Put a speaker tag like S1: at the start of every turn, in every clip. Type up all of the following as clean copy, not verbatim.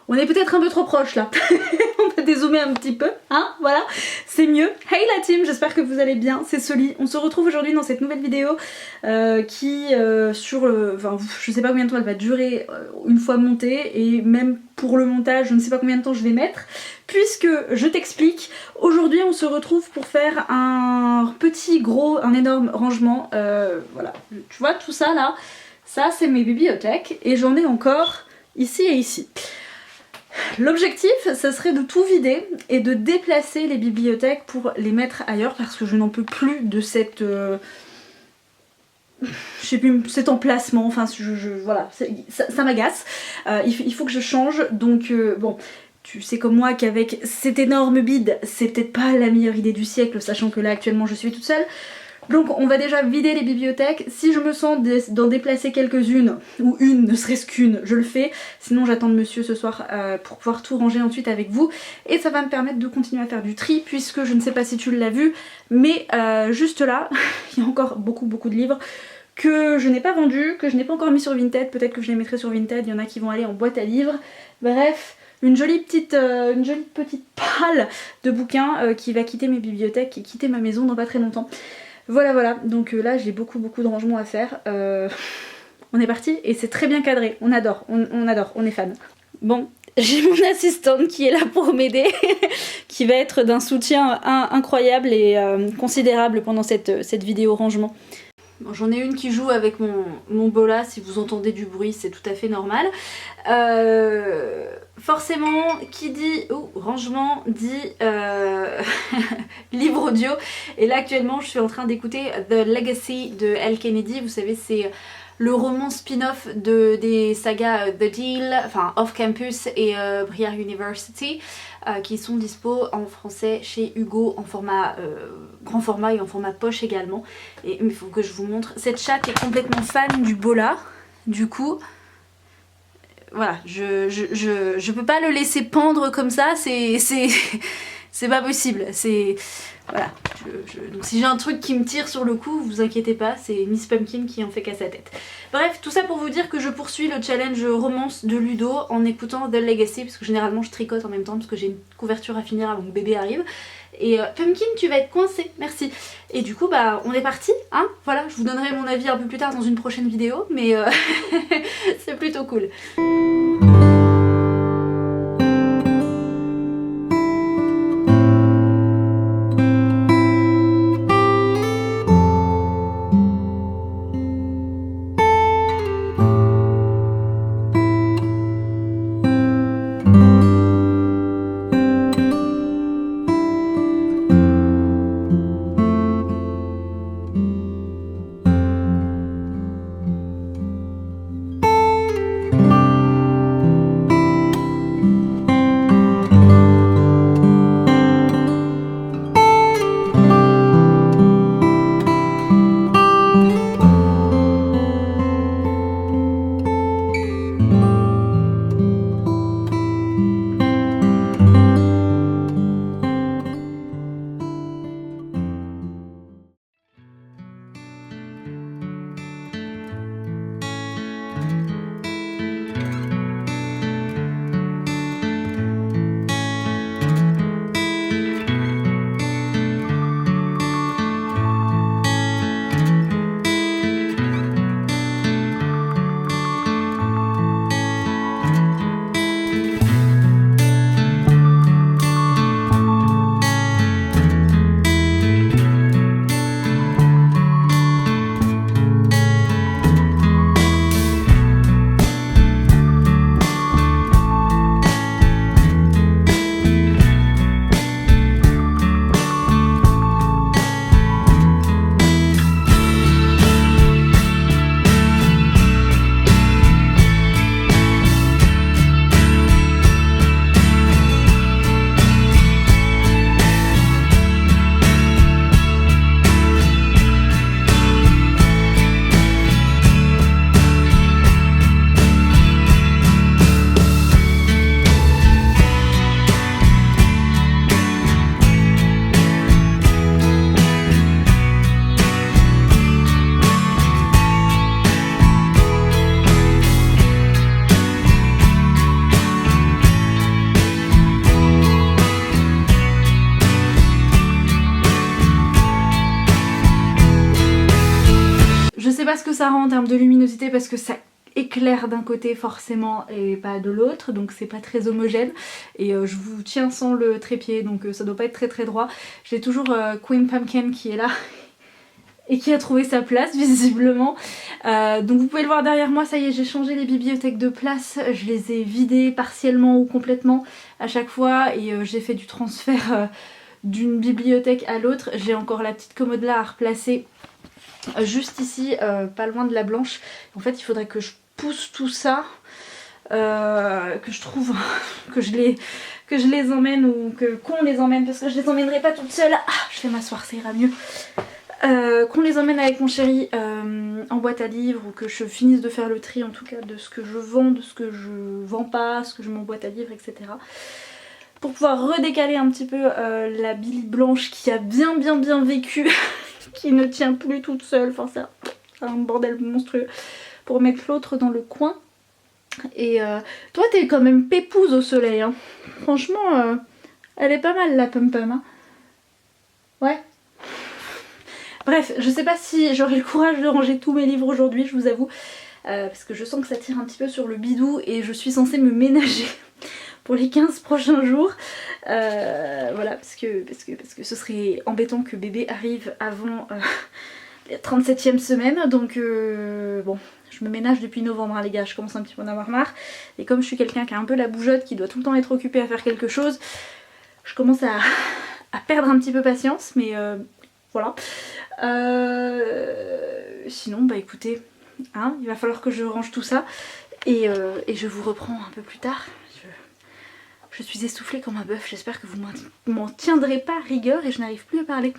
S1: On est peut-être un peu trop proche là. On peut dézoomer un petit peu, hein, voilà, c'est mieux. Hey la team, j'espère que vous allez bien, c'est Soli. On se retrouve aujourd'hui dans cette nouvelle vidéo qui enfin je sais pas combien de temps elle va durer une fois montée, et même pour le montage je ne sais pas combien de temps je vais mettre, puisque je t'explique, aujourd'hui on se retrouve pour faire un énorme rangement, voilà, tu vois tout ça là, ça c'est mes bibliothèques et j'en ai encore ici et ici. L'objectif, ça serait de tout vider et de déplacer les bibliothèques pour les mettre ailleurs, parce que je n'en peux plus de cette... je sais plus, cet emplacement, enfin voilà, ça m'agace. Il faut que je change, donc bon, tu sais comme moi qu'avec cet énorme bide, c'est peut-être pas la meilleure idée du siècle, sachant que là actuellement je suis toute seule. Donc on va déjà vider les bibliothèques. Si je me sens d'en déplacer quelques-unes, ou une, ne serait-ce qu'une, je le fais. Sinon j'attends de monsieur ce soir pour pouvoir tout ranger ensuite avec vous. Et ça va me permettre de continuer à faire du tri, puisque je ne sais pas si tu l'as vu, mais juste là, il y a encore beaucoup de livres que je n'ai pas vendus, que je n'ai pas encore mis sur Vinted. Peut-être que je les mettrai sur Vinted, il y en a qui vont aller en boîte à livres. Bref, une jolie petite palle de bouquins qui va quitter mes bibliothèques et quitter ma maison dans pas très longtemps. Voilà, donc là j'ai beaucoup de rangements à faire. On est parti et c'est très bien cadré, on adore, on est fan. Bon, j'ai mon assistante qui est là pour m'aider, qui va être d'un soutien incroyable et considérable pendant cette vidéo rangement. Bon, j'en ai une qui joue avec mon bola, si vous entendez du bruit c'est tout à fait normal. Forcément, qui dit rangement dit livre audio, et là actuellement je suis en train d'écouter The Legacy de Elle Kennedy. Vous savez, c'est le roman spin-off des sagas The Deal, enfin Off Campus et Briar University, qui sont dispo en français chez Hugo en format grand format et en format poche également. Et il faut que je vous montre, cette chatte est complètement fan du bola, du coup voilà, je peux pas le laisser pendre comme ça, c'est pas possible, c'est... Voilà, donc si j'ai un truc qui me tire sur le cou, vous inquiétez pas, c'est Miss Pumpkin qui en fait qu'à sa tête. Bref, tout ça pour vous dire que je poursuis le challenge romance de Ludo en écoutant The Legacy, parce que généralement je tricote en même temps, parce que j'ai une couverture à finir avant que bébé arrive. Et Pumpkin, tu vas être coincée, merci. Et du coup, bah, on est parti, hein. Voilà, je vous donnerai mon avis un peu plus tard dans une prochaine vidéo, mais c'est plutôt cool. pas ce que ça rend en termes de luminosité parce que ça éclaire d'un côté forcément et pas de l'autre, donc c'est pas très homogène. Et je vous tiens sans le trépied, donc ça doit pas être très très droit. J'ai toujours Queen Pumpkin qui est là et qui a trouvé sa place visiblement. Donc vous pouvez le voir derrière moi, ça y est, j'ai changé les bibliothèques de place, je les ai vidées partiellement ou complètement à chaque fois et j'ai fait du transfert d'une bibliothèque à l'autre. J'ai encore la petite commode là à replacer juste ici, pas loin de la blanche. En fait il faudrait que je pousse tout ça, que je trouve, que je les emmène ou qu'on les emmène, parce que je les emmènerai pas toute seule. Ah, je vais m'asseoir, ça ira mieux. Qu'on les emmène avec mon chéri en boîte à livres, ou que je finisse de faire le tri en tout cas de ce que je vends, de ce que je vends pas, ce que je mets en boîte à livres, etc. Pour pouvoir redécaler un petit peu la Billy blanche qui a bien vécu, qui ne tient plus toute seule, enfin c'est un bordel monstrueux, pour mettre l'autre dans le coin. Et toi t'es quand même pépouse au soleil, hein. Franchement elle est pas mal la Pum Pum, hein. Ouais. Bref, je sais pas si j'aurai le courage de ranger tous mes livres aujourd'hui, je vous avoue, parce que je sens que ça tire un petit peu sur le bidou et je suis censée me ménager pour les 15 prochains jours. Voilà, parce que ce serait embêtant que bébé arrive avant la 37e semaine, donc bon, je me ménage depuis novembre, hein, les gars, je commence un petit peu à en avoir marre. Et comme je suis quelqu'un qui a un peu la bougeotte, qui doit tout le temps être occupé à faire quelque chose, je commence à perdre un petit peu patience, mais voilà. Sinon bah écoutez, hein, il va falloir que je range tout ça et je vous reprends un peu plus tard. Je suis essoufflée comme un bœuf, j'espère que vous m'en tiendrez pas rigueur et je n'arrive plus à parler.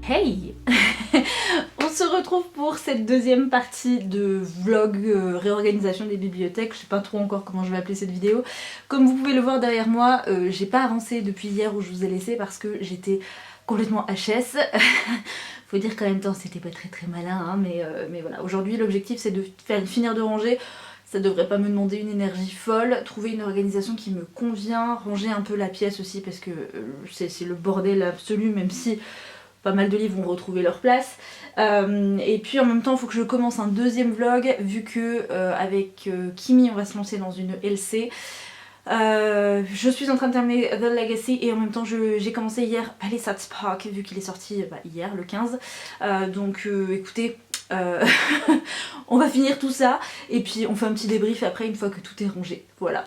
S1: Hey on se retrouve pour cette deuxième partie de vlog réorganisation des bibliothèques. Je sais pas trop encore comment je vais appeler cette vidéo. Comme vous pouvez le voir derrière moi, j'ai pas avancé depuis hier où je vous ai laissé parce que j'étais complètement HS. Faut dire qu'en même temps c'était pas très malin, hein, mais voilà. Aujourd'hui l'objectif c'est de finir de ranger. Ça devrait pas me demander une énergie folle, trouver une organisation qui me convient, ranger un peu la pièce aussi parce que c'est le bordel absolu, même si pas mal de livres ont retrouvé leur place. Et puis en même temps il faut que je commence un deuxième vlog vu que avec Kimi on va se lancer dans une LC. Je suis en train de terminer The Legacy et en même temps j'ai commencé hier Palisade Park vu qu'il est sorti hier le 15. Donc écoutez, on va finir tout ça et puis on fait un petit débrief après une fois que tout est rangé. Voilà.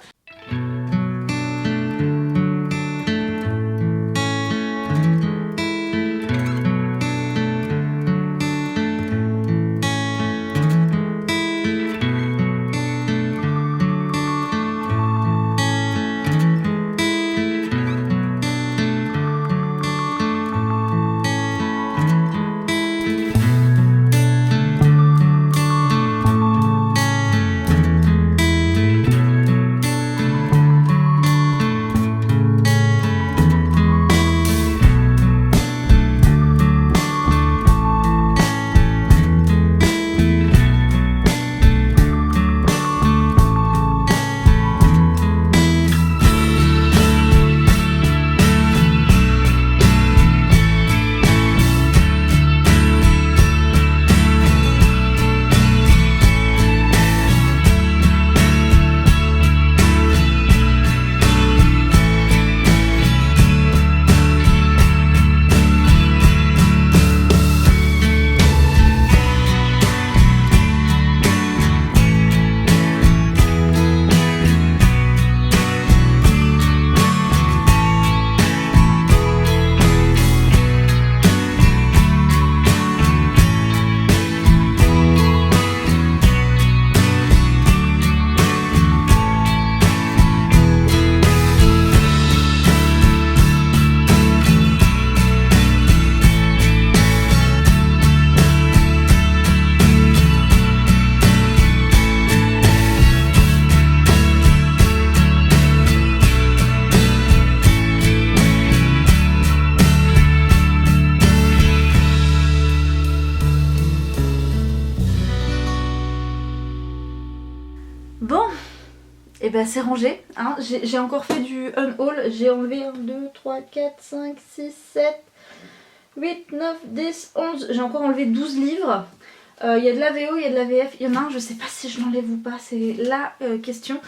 S1: et ben c'est rangé, hein. J'ai encore fait du unhaul, j'ai enlevé 1, 2, 3, 4, 5, 6, 7, 8, 9, 10, 11, j'ai encore enlevé 12 livres. Il y a de la VO, il y a de la VF, il y en a un, je sais pas si je l'enlève ou pas, c'est la question.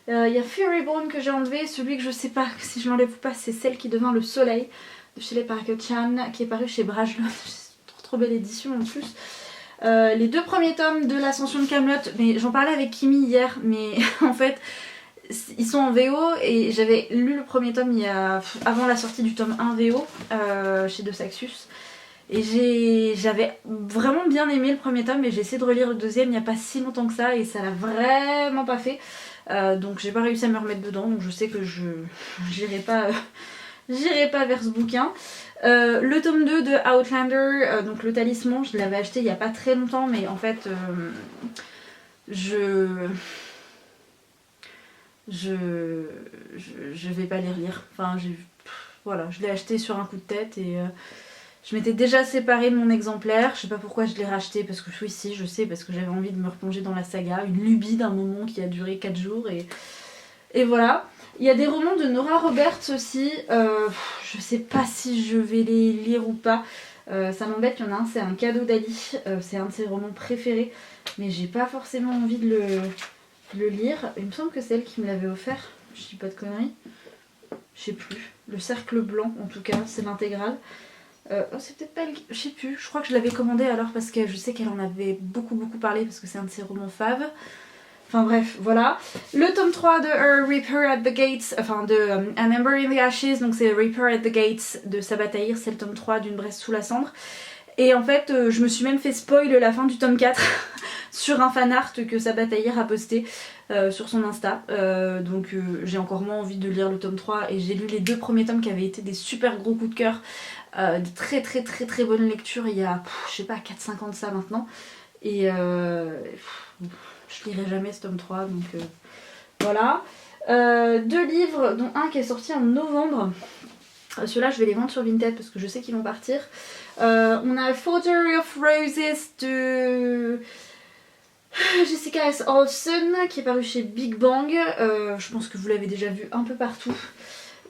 S1: Il y a Furyborn que j'ai enlevé, celui que je sais pas si je l'enlève ou pas, c'est Celle qui devint le soleil de chez les Parker-chan, qui est paru chez Brajlon. Trop belle édition en plus. Les 2 premiers tomes de l'Ascension de Kaamelott, mais j'en parlais avec Kimi hier, mais en fait ils sont en VO et j'avais lu le premier tome avant la sortie du tome 1 VO chez De Saxus. Et j'avais vraiment bien aimé le premier tome, mais j'ai essayé de relire le deuxième il n'y a pas si longtemps que ça et ça l'a vraiment pas fait. Donc j'ai pas réussi à me remettre dedans, donc je sais que j'irai pas vers ce bouquin. Le tome 2 de Outlander, donc le talisman, je l'avais acheté il y a pas très longtemps, mais en fait je vais pas les relire. Enfin, voilà, je l'ai acheté sur un coup de tête et je m'étais déjà séparée de mon exemplaire. Je sais pas pourquoi je l'ai racheté, parce que oui, si, je sais, parce que j'avais envie de me replonger dans la saga. Une lubie d'un moment qui a duré 4 jours et voilà. Il y a des romans de Nora Roberts aussi. Je sais pas si je vais les lire ou pas. Ça m'embête, il y en a un, c'est Un cadeau d'Ali. C'est un de ses romans préférés, mais j'ai pas forcément envie de le lire. Il me semble que c'est elle qui me l'avait offert. Je dis pas de conneries. Je sais plus. Le cercle blanc, en tout cas, c'est l'intégrale. C'est peut-être pas elle, je sais plus. Je crois que je l'avais commandé alors parce que je sais qu'elle en avait beaucoup parlé parce que c'est un de ses romans faves. Enfin bref, voilà. Le tome 3 de Reaper at the Gates, enfin de An Ember in the Ashes, donc c'est Reaper at the Gates de Sabataïr, c'est le tome 3 d'Une Bresse sous la cendre. Et en fait, je me suis même fait spoil la fin du tome 4 sur un fanart que Sabataïr a posté sur son Insta. Donc j'ai encore moins envie de lire le tome 3 et j'ai lu les 2 premiers tomes qui avaient été des super gros coups de cœur. De très bonnes lectures il y a, je sais pas, 4-5 ans de ça maintenant. Et je lirai jamais ce tome 3, donc voilà. 2 livres, dont un qui est sorti en novembre. Ceux-là, je vais les vendre sur Vinted parce que je sais qu'ils vont partir. On a Forgery of Roses de Jessica S. Olsen qui est paru chez Big Bang. Je pense que vous l'avez déjà vu un peu partout.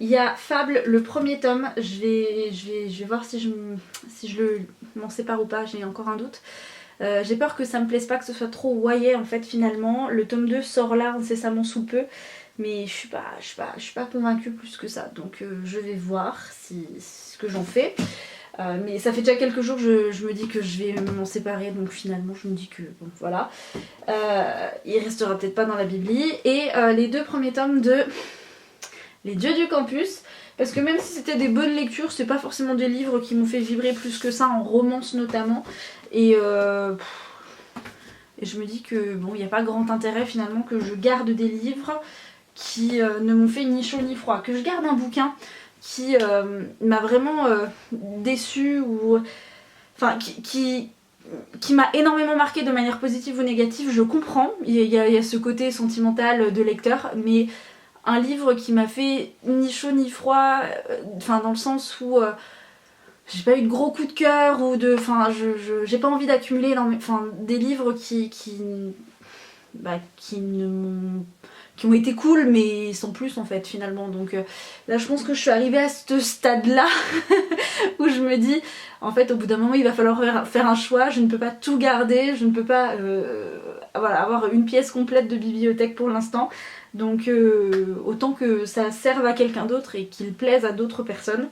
S1: Il y a Fable, le premier tome. Je vais voir si je m'en sépare ou pas, j'ai encore un doute. J'ai peur que ça me plaise pas, que ce soit trop YA en fait finalement. Le tome 2 sort là incessamment sous peu. Mais je suis pas convaincue plus que ça. Donc je vais voir ce que j'en fais. Mais ça fait déjà quelques jours que je me dis que je vais m'en séparer. Donc finalement je me dis que bon voilà. Il restera peut-être pas dans la bibli. Et les 2 premiers tomes de Les Dieux du Campus. Parce que même si c'était des bonnes lectures, c'est pas forcément des livres qui m'ont fait vibrer plus que ça, en romance notamment. Et je me dis que bon, il n'y a pas grand intérêt finalement que je garde des livres qui ne m'ont fait ni chaud ni froid. Que je garde un bouquin qui m'a vraiment déçue ou... Enfin, qui m'a énormément marqué de manière positive ou négative, je comprends. Il y a ce côté sentimental de lecteur, mais un livre qui m'a fait ni chaud ni froid, enfin dans le sens où j'ai pas eu de gros coups de cœur ou de... Enfin, j'ai pas envie d'accumuler des livres qui ont été cool mais sans plus en fait finalement. Donc là je pense que je suis arrivée à ce stade là où je me dis en fait au bout d'un moment il va falloir faire un choix, je ne peux pas tout garder, je ne peux pas voilà, avoir une pièce complète de bibliothèque pour l'instant. Donc autant que ça serve à quelqu'un d'autre et qu'il plaise à d'autres personnes.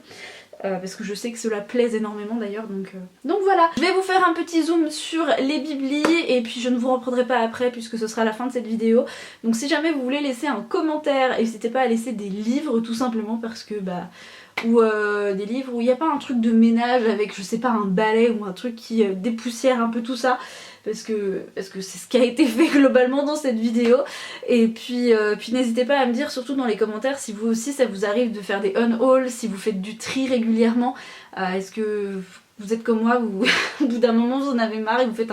S1: Parce que je sais que cela plaise énormément d'ailleurs, donc voilà. Je vais vous faire un petit zoom sur les biblis et puis je ne vous reprendrai pas après puisque ce sera la fin de cette vidéo. Donc si jamais vous voulez laisser un commentaire, n'hésitez pas à laisser des livres tout simplement parce que ou des livres où il n'y a pas un truc de ménage avec je sais pas un balai ou un truc qui dépoussière un peu tout ça. Parce que c'est ce qui a été fait globalement dans cette vidéo. Et puis n'hésitez pas à me dire surtout dans les commentaires si vous aussi ça vous arrive de faire des unhauls, si vous faites du tri régulièrement. Est-ce que vous êtes comme moi ou au bout d'un moment vous en avez marre et vous faites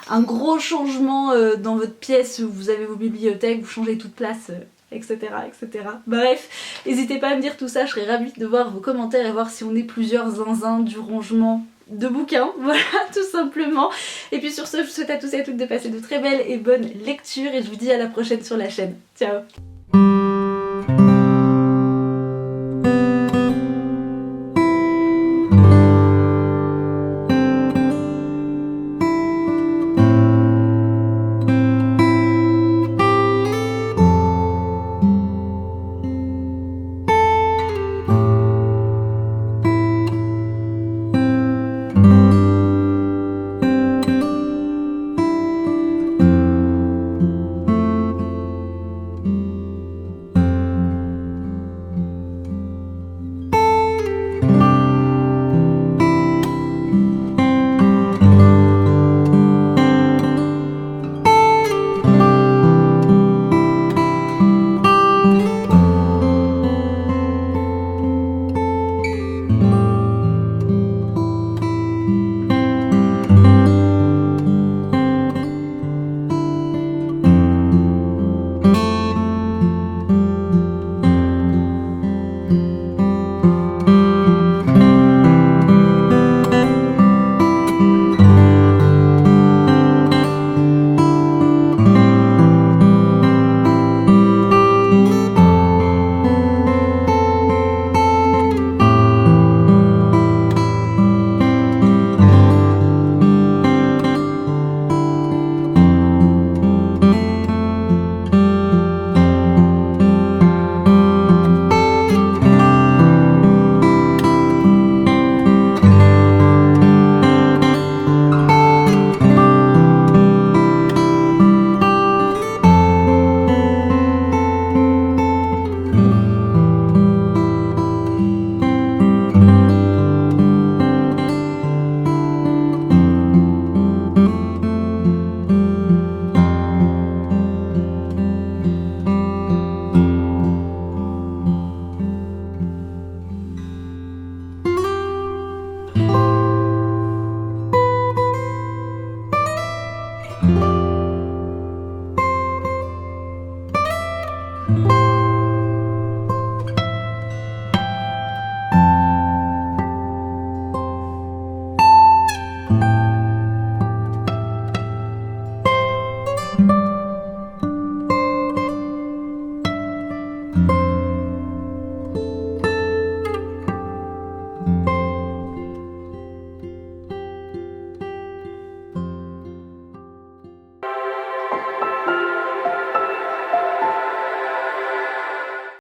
S1: un gros changement dans votre pièce où vous avez vos bibliothèques, vous changez toute place, etc. etc. Bref, n'hésitez pas à me dire tout ça, je serais ravie de voir vos commentaires et voir si on est plusieurs zinzins du rangement de bouquins, voilà tout simplement. Et puis sur ce, je vous souhaite à tous et à toutes de passer de très belles et bonnes lectures et je vous dis à la prochaine sur la chaîne. Ciao. Ciao.